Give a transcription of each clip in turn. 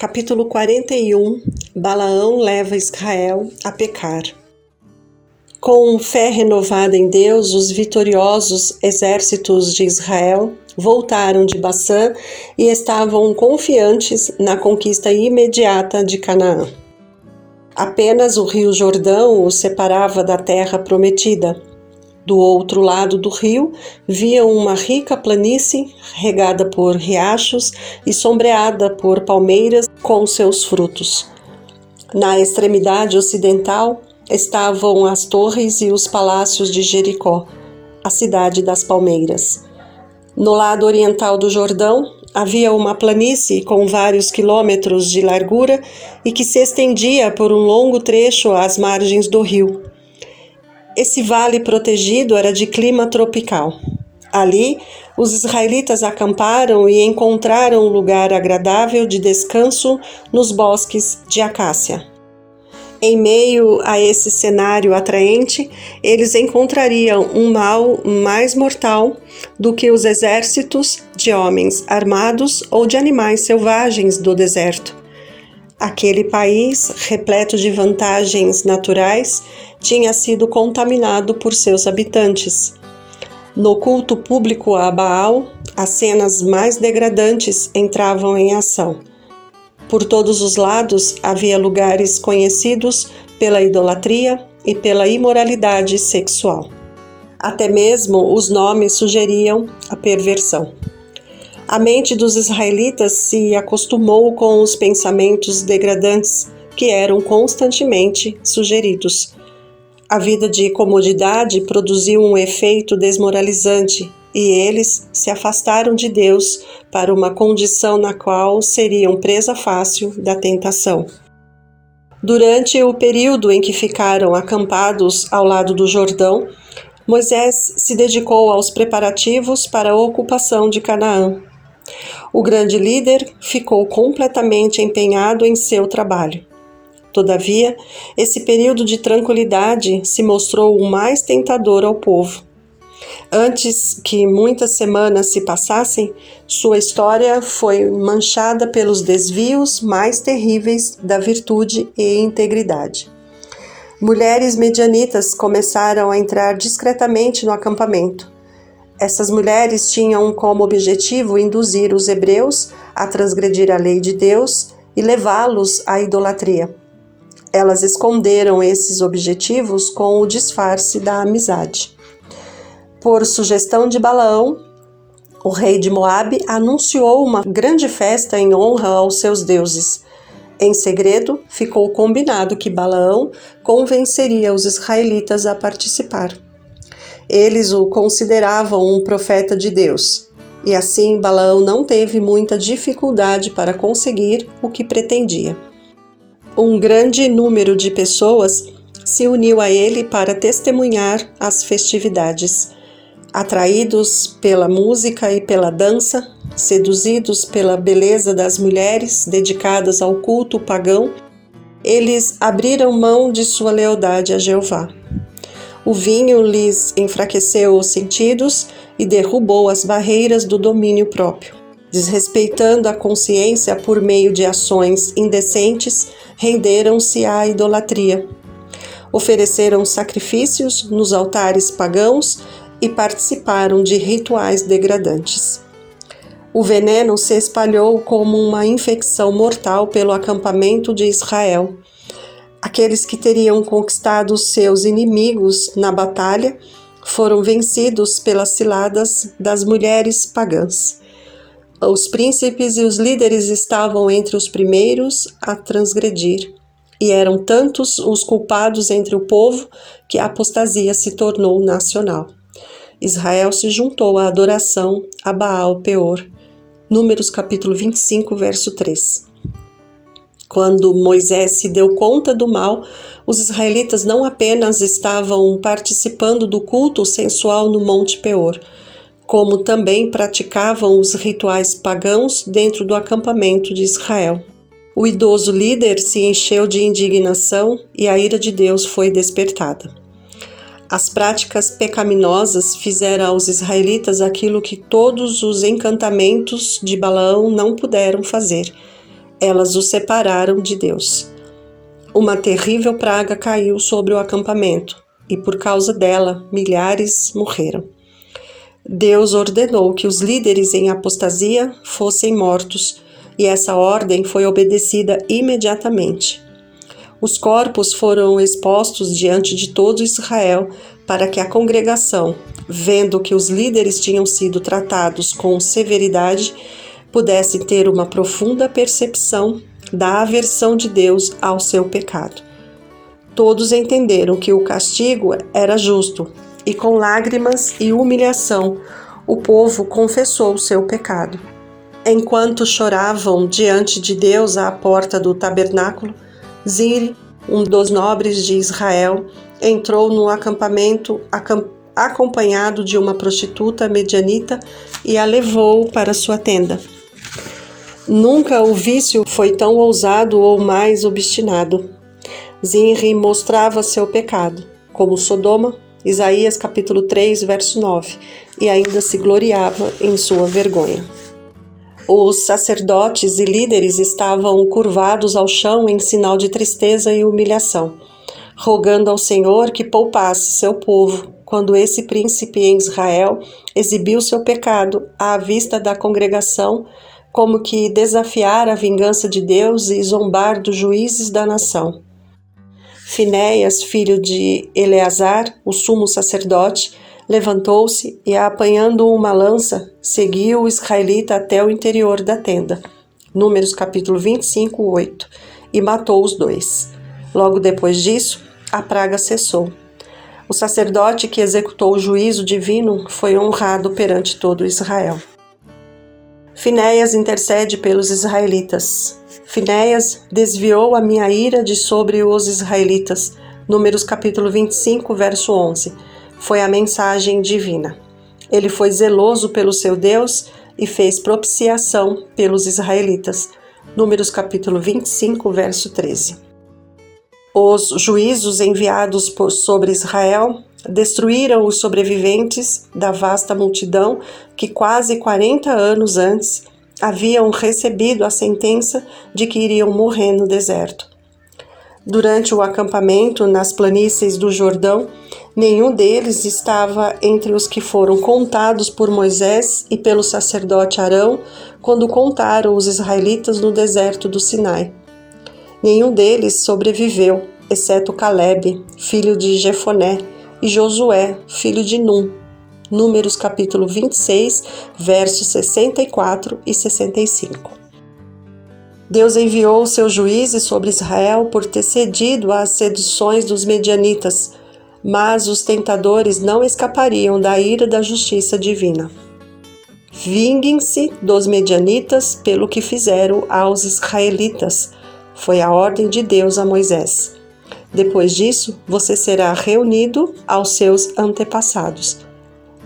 Capítulo 41. Balaão leva Israel a pecar. Com fé renovada em Deus, os vitoriosos exércitos de Israel voltaram de Bassã e estavam confiantes na conquista imediata de Canaã. Apenas o rio Jordão os separava da terra prometida. Do outro lado do rio, viam uma rica planície regada por riachos e sombreada por palmeiras com seus frutos. Na extremidade ocidental estavam as torres e os palácios de Jericó, a cidade das palmeiras. No lado oriental do Jordão, havia uma planície com vários quilômetros de largura e que se estendia por um longo trecho às margens do rio. Esse vale protegido era de clima tropical. Ali, os israelitas acamparam e encontraram um lugar agradável de descanso nos bosques de acácia. Em meio a esse cenário atraente, eles encontrariam um mal mais mortal do que os exércitos de homens armados ou de animais selvagens do deserto. Aquele país, repleto de vantagens naturais, tinha sido contaminado por seus habitantes. No culto público a Baal, as cenas mais degradantes entravam em ação. Por todos os lados havia lugares conhecidos pela idolatria e pela imoralidade sexual. Até mesmo os nomes sugeriam a perversão. A mente dos israelitas se acostumou com os pensamentos degradantes que eram constantemente sugeridos. A vida de comodidade produziu um efeito desmoralizante e eles se afastaram de Deus para uma condição na qual seriam presa fácil da tentação. Durante o período em que ficaram acampados ao lado do Jordão, Moisés se dedicou aos preparativos para a ocupação de Canaã. O grande líder ficou completamente empenhado em seu trabalho. Todavia, esse período de tranquilidade se mostrou o mais tentador ao povo. Antes que muitas semanas se passassem, sua história foi manchada pelos desvios mais terríveis da virtude e integridade. Mulheres medianitas começaram a entrar discretamente no acampamento. Essas mulheres tinham como objetivo induzir os hebreus a transgredir a lei de Deus e levá-los à idolatria. Elas esconderam esses objetivos com o disfarce da amizade. Por sugestão de Balaão, o rei de Moabe anunciou uma grande festa em honra aos seus deuses. Em segredo, ficou combinado que Balaão convenceria os israelitas a participar. Eles o consideravam um profeta de Deus, e assim Balaão não teve muita dificuldade para conseguir o que pretendia. Um grande número de pessoas se uniu a ele para testemunhar as festividades. Atraídos pela música e pela dança, seduzidos pela beleza das mulheres dedicadas ao culto pagão, eles abriram mão de sua lealdade a Jeová. O vinho lhes enfraqueceu os sentidos e derrubou as barreiras do domínio próprio. Desrespeitando a consciência por meio de ações indecentes, renderam-se à idolatria. Ofereceram sacrifícios nos altares pagãos e participaram de rituais degradantes. O veneno se espalhou como uma infecção mortal pelo acampamento de Israel. Aqueles que teriam conquistado seus inimigos na batalha foram vencidos pelas ciladas das mulheres pagãs. Os príncipes e os líderes estavam entre os primeiros a transgredir, e eram tantos os culpados entre o povo que a apostasia se tornou nacional. Israel se juntou à adoração a Baal Peor. Números capítulo 25, verso 3. Quando Moisés se deu conta do mal, os israelitas não apenas estavam participando do culto sensual no Monte Peor, como também praticavam os rituais pagãos dentro do acampamento de Israel. O idoso líder se encheu de indignação e a ira de Deus foi despertada. As práticas pecaminosas fizeram aos israelitas aquilo que todos os encantamentos de Balaão não puderam fazer. Elas os separaram de Deus. Uma terrível praga caiu sobre o acampamento, e por causa dela, milhares morreram. Deus ordenou que os líderes em apostasia fossem mortos, e essa ordem foi obedecida imediatamente. Os corpos foram expostos diante de todo Israel para que a congregação, vendo que os líderes tinham sido tratados com severidade, pudesse ter uma profunda percepção da aversão de Deus ao seu pecado. Todos entenderam que o castigo era justo, e com lágrimas e humilhação o povo confessou o seu pecado. Enquanto choravam diante de Deus à porta do tabernáculo, Zimri, um dos nobres de Israel, entrou no acampamento acompanhado de uma prostituta medianita e a levou para sua tenda. Nunca o vício foi tão ousado ou mais obstinado. Zimri mostrava seu pecado, como Sodoma, Isaías capítulo 3, verso 9, e ainda se gloriava em sua vergonha. Os sacerdotes e líderes estavam curvados ao chão em sinal de tristeza e humilhação, rogando ao Senhor que poupasse seu povo quando esse príncipe em Israel exibiu seu pecado à vista da congregação, como que desafiar a vingança de Deus e zombar dos juízes da nação. Finéias, filho de Eleazar, o sumo sacerdote, levantou-se e, apanhando uma lança, seguiu o israelita até o interior da tenda. Números capítulo 25, 8. E matou os dois. Logo depois disso, a praga cessou. O sacerdote que executou o juízo divino foi honrado perante todo Israel. Finéias intercede pelos israelitas. Finéias desviou a minha ira de sobre os israelitas. Números capítulo 25, verso 11. Foi a mensagem divina. Ele foi zeloso pelo seu Deus e fez propiciação pelos israelitas. Números capítulo 25, verso 13. Os juízos enviados sobre Israel destruíram os sobreviventes da vasta multidão que quase 40 anos antes haviam recebido a sentença de que iriam morrer no deserto. Durante o acampamento nas planícies do Jordão, nenhum deles estava entre os que foram contados por Moisés e pelo sacerdote Arão quando contaram os israelitas no deserto do Sinai. Nenhum deles sobreviveu, exceto Calebe, filho de Jefoné, e Josué, filho de Num. Números capítulo 26, versos 64 e 65. Deus enviou seus juízes sobre Israel por ter cedido às seduções dos medianitas, mas os tentadores não escapariam da ira da justiça divina. Vinguem-se dos medianitas pelo que fizeram aos israelitas. Foi a ordem de Deus a Moisés. Depois disso, você será reunido aos seus antepassados.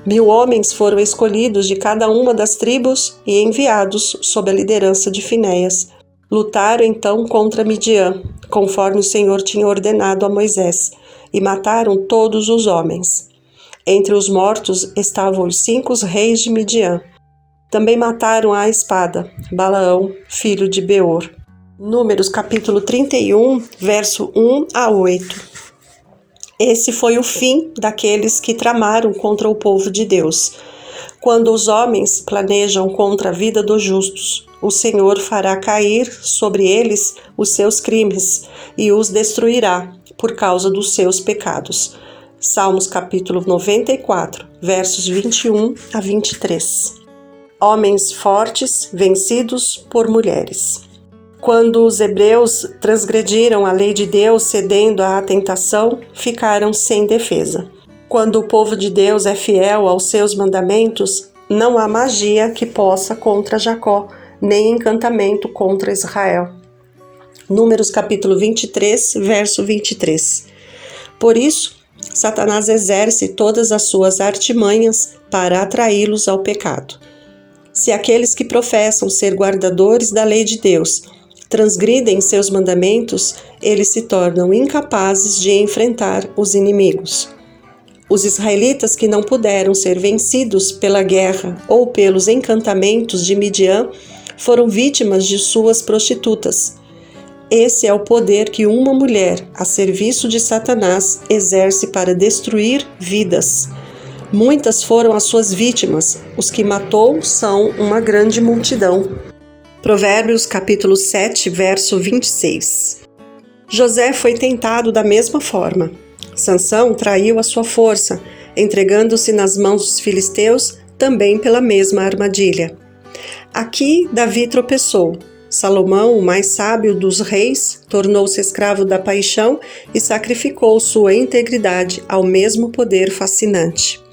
1000 homens foram escolhidos de cada uma das tribos e enviados sob a liderança de Finéias. Lutaram então contra Midian, conforme o Senhor tinha ordenado a Moisés, e mataram todos os homens. Entre os mortos estavam os 5 reis de Midian. Também mataram à espada Balaão, filho de Beor. Números capítulo 31, verso 1 a 8. Esse foi o fim daqueles que tramaram contra o povo de Deus. Quando os homens planejam contra a vida dos justos, o Senhor fará cair sobre eles os seus crimes e os destruirá por causa dos seus pecados. Salmos capítulo 94, versos 21 a 23. Homens fortes vencidos por mulheres. Quando os hebreus transgrediram a lei de Deus cedendo à tentação, ficaram sem defesa. Quando o povo de Deus é fiel aos seus mandamentos, não há magia que possa contra Jacó, nem encantamento contra Israel. Números capítulo 23, verso 23. Por isso, Satanás exerce todas as suas artimanhas para atraí-los ao pecado. Se aqueles que professam ser guardadores da lei de Deus transgridem seus mandamentos, eles se tornam incapazes de enfrentar os inimigos. Os israelitas que não puderam ser vencidos pela guerra ou pelos encantamentos de Midian foram vítimas de suas prostitutas. Esse é o poder que uma mulher, a serviço de Satanás, exerce para destruir vidas. Muitas foram as suas vítimas, os que matou são uma grande multidão. Provérbios capítulo 7, verso 26. José foi tentado da mesma forma. Sansão traiu a sua força, entregando-se nas mãos dos filisteus também pela mesma armadilha. Aqui Davi tropeçou. Salomão, o mais sábio dos reis, tornou-se escravo da paixão e sacrificou sua integridade ao mesmo poder fascinante.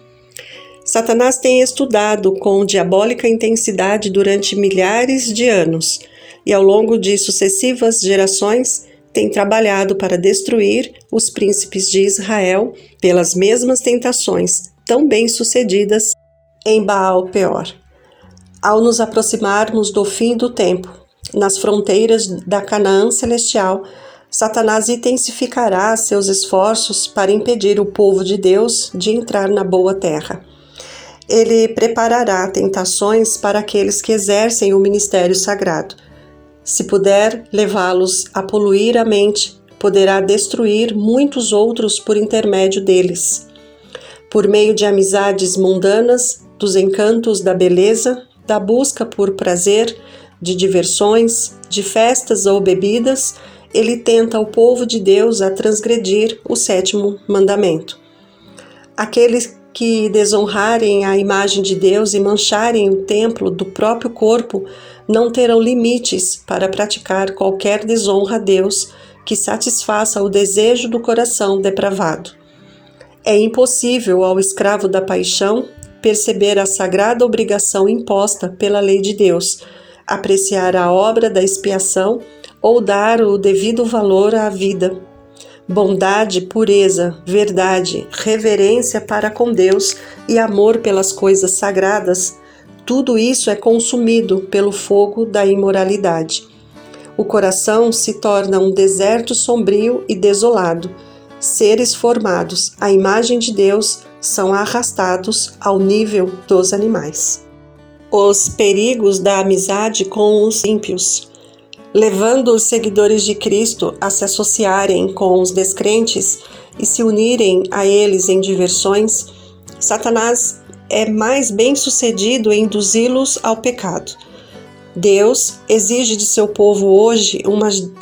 Satanás tem estudado com diabólica intensidade durante milhares de anos e, ao longo de sucessivas gerações, tem trabalhado para destruir os príncipes de Israel pelas mesmas tentações tão bem-sucedidas em Baal-Peor. Ao nos aproximarmos do fim do tempo, nas fronteiras da Canaã celestial, Satanás intensificará seus esforços para impedir o povo de Deus de entrar na boa terra. Ele preparará tentações para aqueles que exercem o ministério sagrado. Se puder levá-los a poluir a mente, poderá destruir muitos outros por intermédio deles. Por meio de amizades mundanas, dos encantos da beleza, da busca por prazer, de diversões, de festas ou bebidas, ele tenta o povo de Deus a transgredir o 7º mandamento. Aqueles que desonrarem a imagem de Deus e mancharem o templo do próprio corpo não terão limites para praticar qualquer desonra a Deus que satisfaça o desejo do coração depravado. É impossível ao escravo da paixão perceber a sagrada obrigação imposta pela lei de Deus, apreciar a obra da expiação ou dar o devido valor à vida. Bondade, pureza, verdade, reverência para com Deus e amor pelas coisas sagradas, tudo isso é consumido pelo fogo da imoralidade. O coração se torna um deserto sombrio e desolado. Seres formados à imagem de Deus são arrastados ao nível dos animais. Os perigos da amizade com os ímpios. Levando os seguidores de Cristo a se associarem com os descrentes e se unirem a eles em diversões, Satanás é mais bem-sucedido em induzi-los ao pecado. Deus exige de seu povo hoje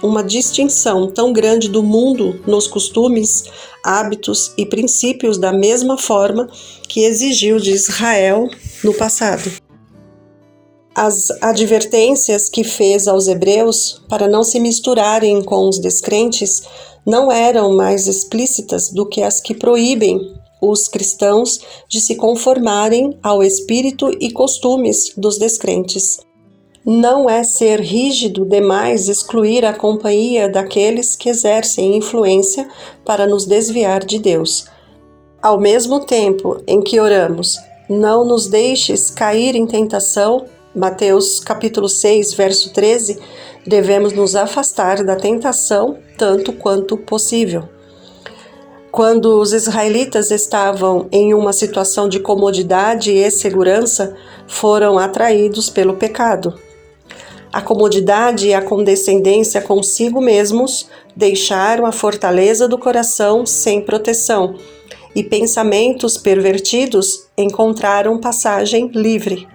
uma distinção tão grande do mundo nos costumes, hábitos e princípios da mesma forma que exigiu de Israel no passado. As advertências que fez aos hebreus para não se misturarem com os descrentes não eram mais explícitas do que as que proíbem os cristãos de se conformarem ao espírito e costumes dos descrentes. Não é ser rígido demais excluir a companhia daqueles que exercem influência para nos desviar de Deus. Ao mesmo tempo em que oramos, não nos deixes cair em tentação, Mateus capítulo 6, verso 13, devemos nos afastar da tentação tanto quanto possível. Quando os israelitas estavam em uma situação de comodidade e segurança, foram atraídos pelo pecado. A comodidade e a condescendência consigo mesmos deixaram a fortaleza do coração sem proteção, e pensamentos pervertidos encontraram passagem livre.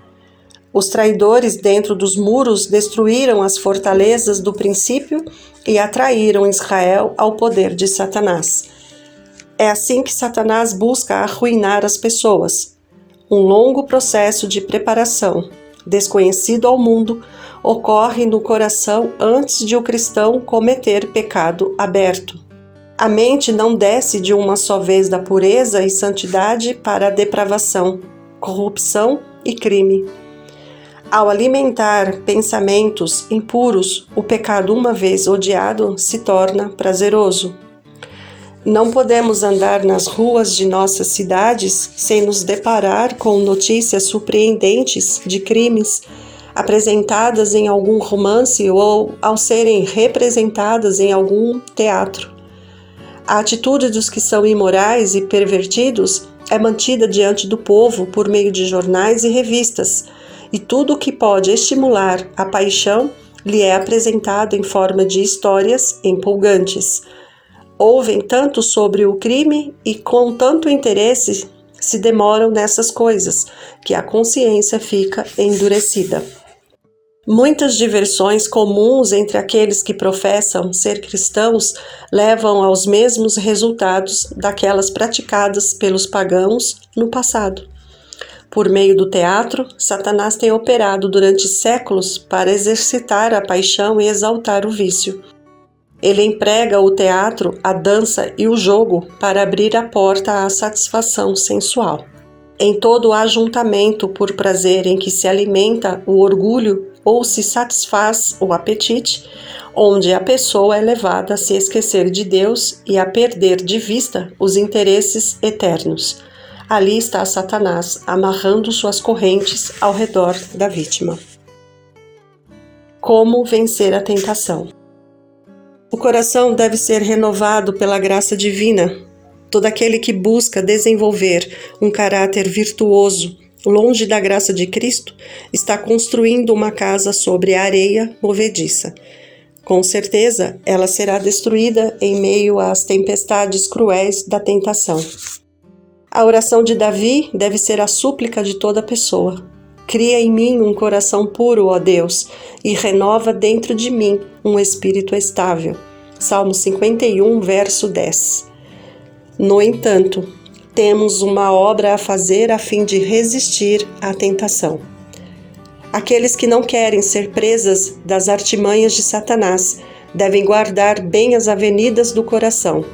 Os traidores dentro dos muros destruíram as fortalezas do princípio e atraíram Israel ao poder de Satanás. É assim que Satanás busca arruinar as pessoas. Um longo processo de preparação, desconhecido ao mundo, ocorre no coração antes de o cristão cometer pecado aberto. A mente não desce de uma só vez da pureza e santidade para a depravação, corrupção e crime. Ao alimentar pensamentos impuros, o pecado uma vez odiado se torna prazeroso. Não podemos andar nas ruas de nossas cidades sem nos deparar com notícias surpreendentes de crimes apresentadas em algum romance ou ao serem representadas em algum teatro. A atitude dos que são imorais e pervertidos é mantida diante do povo por meio de jornais e revistas, e tudo o que pode estimular a paixão lhe é apresentado em forma de histórias empolgantes. Ouvem tanto sobre o crime e com tanto interesse se demoram nessas coisas, que a consciência fica endurecida. Muitas diversões comuns entre aqueles que professam ser cristãos levam aos mesmos resultados daquelas praticadas pelos pagãos no passado. Por meio do teatro, Satanás tem operado durante séculos para exercitar a paixão e exaltar o vício. Ele emprega o teatro, a dança e o jogo para abrir a porta à satisfação sensual. Em todo o ajuntamento por prazer em que se alimenta o orgulho ou se satisfaz o apetite, onde a pessoa é levada a se esquecer de Deus e a perder de vista os interesses eternos. Ali está Satanás amarrando suas correntes ao redor da vítima. Como vencer a tentação? O coração deve ser renovado pela graça divina. Todo aquele que busca desenvolver um caráter virtuoso, longe da graça de Cristo, está construindo uma casa sobre areia movediça. Com certeza, ela será destruída em meio às tempestades cruéis da tentação. A oração de Davi deve ser a súplica de toda pessoa. Cria em mim um coração puro, ó Deus, e renova dentro de mim um espírito estável. Salmo 51, verso 10. No entanto, temos uma obra a fazer a fim de resistir à tentação. Aqueles que não querem ser presas das artimanhas de Satanás devem guardar bem as avenidas do coração.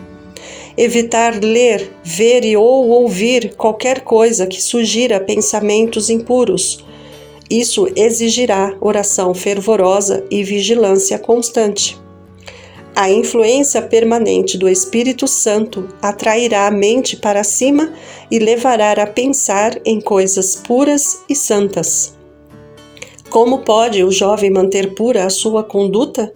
Evitar ler, ver ou ouvir qualquer coisa que sugira pensamentos impuros. Isso exigirá oração fervorosa e vigilância constante. A influência permanente do Espírito Santo atrairá a mente para cima e levará a pensar em coisas puras e santas. Como pode o jovem manter pura a sua conduta?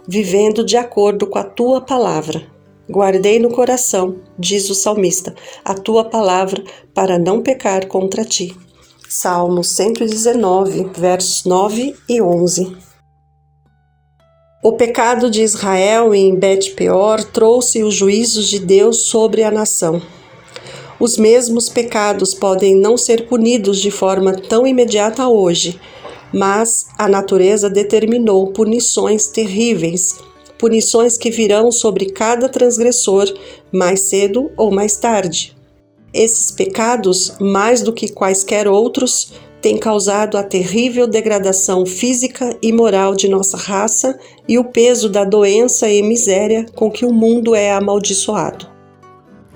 Vivendo de acordo com a tua palavra. Guardei no coração, diz o salmista, a tua palavra para não pecar contra ti. Salmo 119, versos 9 e 11. O pecado de Israel em Bet-peor trouxe os juízos de Deus sobre a nação. Os mesmos pecados podem não ser punidos de forma tão imediata hoje, mas a natureza determinou punições terríveis, punições que virão sobre cada transgressor mais cedo ou mais tarde. Esses pecados, mais do que quaisquer outros, têm causado a terrível degradação física e moral de nossa raça e o peso da doença e miséria com que o mundo é amaldiçoado.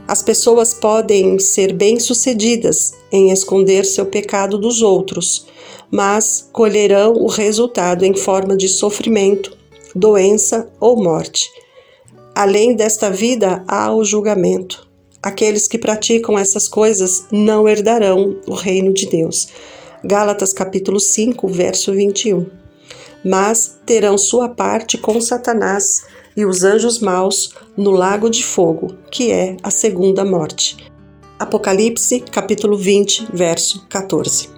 As pessoas podem ser bem-sucedidas em esconder seu pecado dos outros, mas colherão o resultado em forma de sofrimento, doença ou morte. Além desta vida, há o julgamento. Aqueles que praticam essas coisas não herdarão o reino de Deus. Gálatas capítulo 5, verso 21. Mas terão sua parte com Satanás e os anjos maus no lago de fogo, que é a segunda morte. Apocalipse capítulo 20, verso 14.